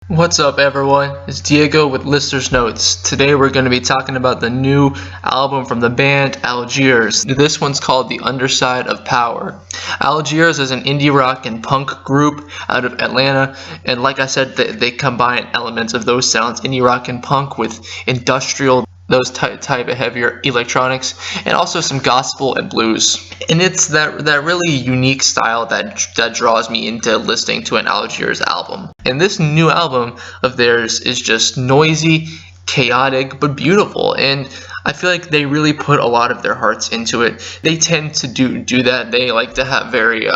What's up, everyone? It's Diego with Listenersnotes. Today we're going to be talking about the new album from the band Algiers. This one's called The Underside of Power. Algiers is an indie rock and punk group out of Atlanta, and like I said, they combine elements of those sounds, indie rock and punk, with industrial, those type of heavier electronics, and also some gospel and blues. And it's that really unique style that draws me into listening to an Algiers album. And this new album of theirs is just noisy, chaotic, but beautiful. And I feel like they really put a lot of their hearts into it. They tend to do that. They like to have very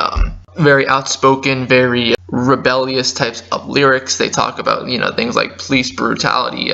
outspoken, very rebellious types of lyrics. They talk about, things like police brutality,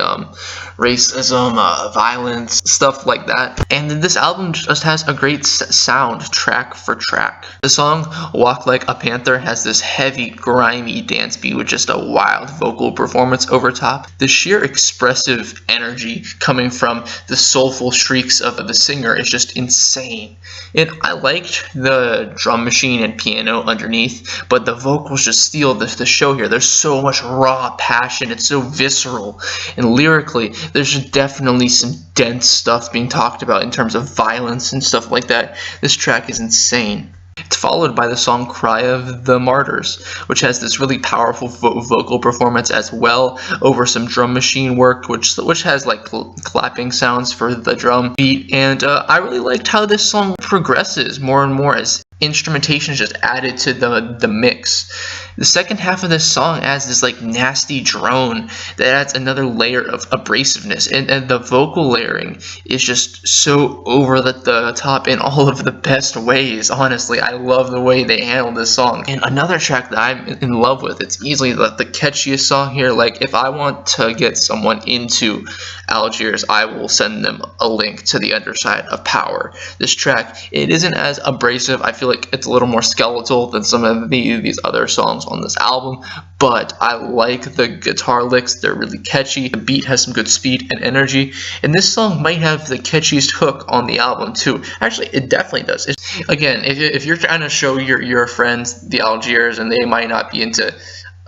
racism, violence, stuff like that. And this album just has a great sound track for track. The song Walk Like a Panther has this heavy, grimy dance beat with just a wild vocal performance over top. The sheer expressive energy coming from the soulful shrieks of the singer is just insane. And I liked the drum machine and piano underneath, but the vocals just steal the show here. There's so much raw passion. It's so visceral. And lyrically, there's definitely some dense stuff being talked about in terms of violence and stuff like that. This track is insane. It's followed by the song Cry of the Martyrs, which has this really powerful vocal performance as well over some drum machine work, which has like clapping sounds for the drum beat. And I really liked how this song progresses more and more as instrumentation is just added to the mix. The second half of this song adds this like nasty drone that adds another layer of abrasiveness, and the vocal layering is just so over the top in all of the best ways. Honestly, I love the way they handle this song. And another track that I'm in love with, it's easily the catchiest song here. Like, if I want to get someone into Algiers, I will send them a link to The Underside of Power. This track, it isn't as abrasive. I feel like it's a little more skeletal than some of these other songs on this album, but I like the guitar licks. They're really catchy. The beat has some good speed and energy, and this song might have the catchiest hook on the album too. Actually, it definitely does. Again, if you're trying to show your friends the Algiers and they might not be into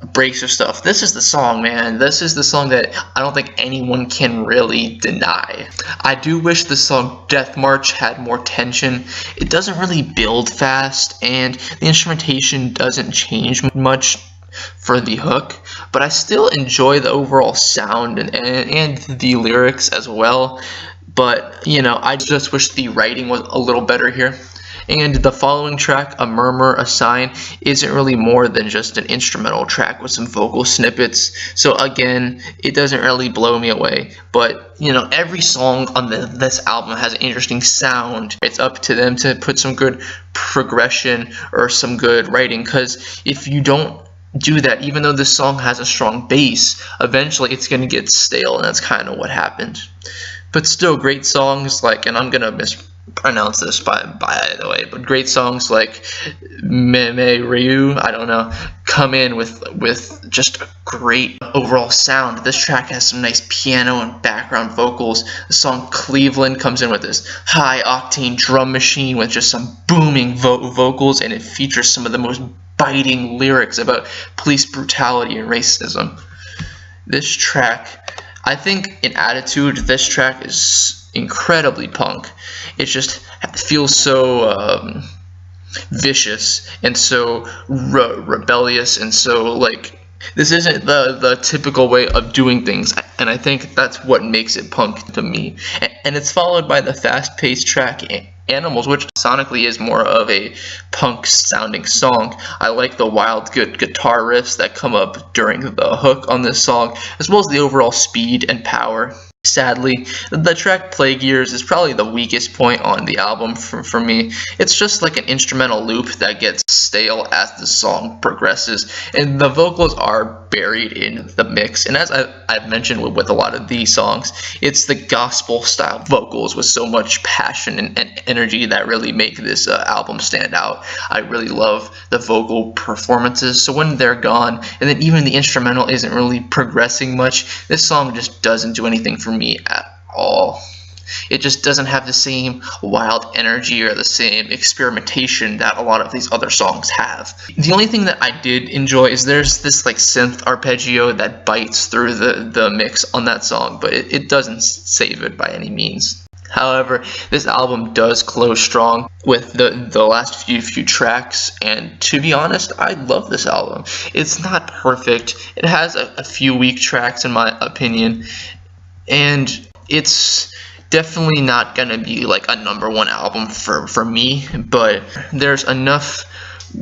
abrasive stuff, this is the song, man. This is the song that I don't think anyone can really deny. I do wish the song Death March had more tension. It doesn't really build fast, and the instrumentation doesn't change much for the hook, but I still enjoy the overall sound and the lyrics as well. But I just wish the writing was a little better here. And the following track, A Murmur, A Sign, isn't really more than just an instrumental track with some vocal snippets. So again, it doesn't really blow me away. But, every song on this album has an interesting sound. It's up to them to put some good progression or some good writing, because if you don't do that, even though this song has a strong bass, eventually it's going to get stale, and that's kind of what happened. But still, great songs like, and I'm going to mispronounce this by the way, but great songs like Meme Ryu, I don't know, come in with just a great overall sound. This track has some nice piano and background vocals. The song Cleveland comes in with this high octane drum machine with just some booming vocals, and it features some of the most biting lyrics about police brutality and racism. This track, I think in attitude, this track is incredibly punk. It just feels so vicious and so rebellious, and so like, this isn't the typical way of doing things, and I think that's what makes it punk to me. And it's followed by the fast-paced track Animals, which sonically is more of a punk sounding song. I like the wild good guitar riffs that come up during the hook on this song, as well as the overall speed and power. Sadly, the track Plague Years is probably the weakest point on the album for me. It's just like an instrumental loop that gets stale as the song progresses, and the vocals are buried in the mix. And as I've mentioned with a lot of these songs, it's the gospel style vocals with so much passion and energy that really make this album stand out. I really love the vocal performances, so when they're gone, and then even the instrumental isn't really progressing much, this song just doesn't do anything for me at all. It just doesn't have the same wild energy or the same experimentation that a lot of these other songs have. The only thing that I did enjoy is there's this like synth arpeggio that bites through the mix on that song, but it doesn't save it by any means. However, this album does close strong with the last few tracks, and to be honest, I love this album. It's not perfect. It has a few weak tracks in my opinion, and it's definitely not gonna be like a #1 album for me, but there's enough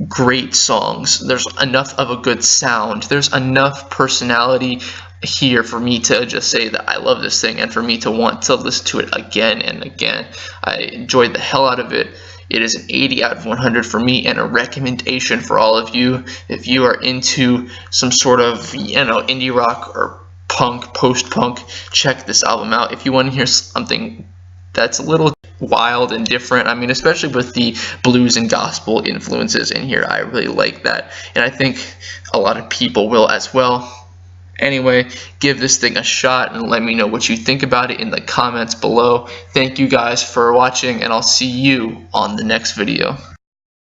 great songs, there's enough of a good sound, there's enough personality here for me to just say that I love this thing and for me to want to listen to it again and again. I enjoyed the hell out of it. It is an 80 out of 100 for me, and a recommendation for all of you if you are into some sort of, indie rock or punk, post-punk. Check this album out. If you want to hear something that's a little wild and different, I mean, especially with the blues and gospel influences in here, I really like that, and I think a lot of people will as well. Anyway, give this thing a shot and let me know what you think about it in the comments below. Thank you guys for watching, and I'll see you on the next video.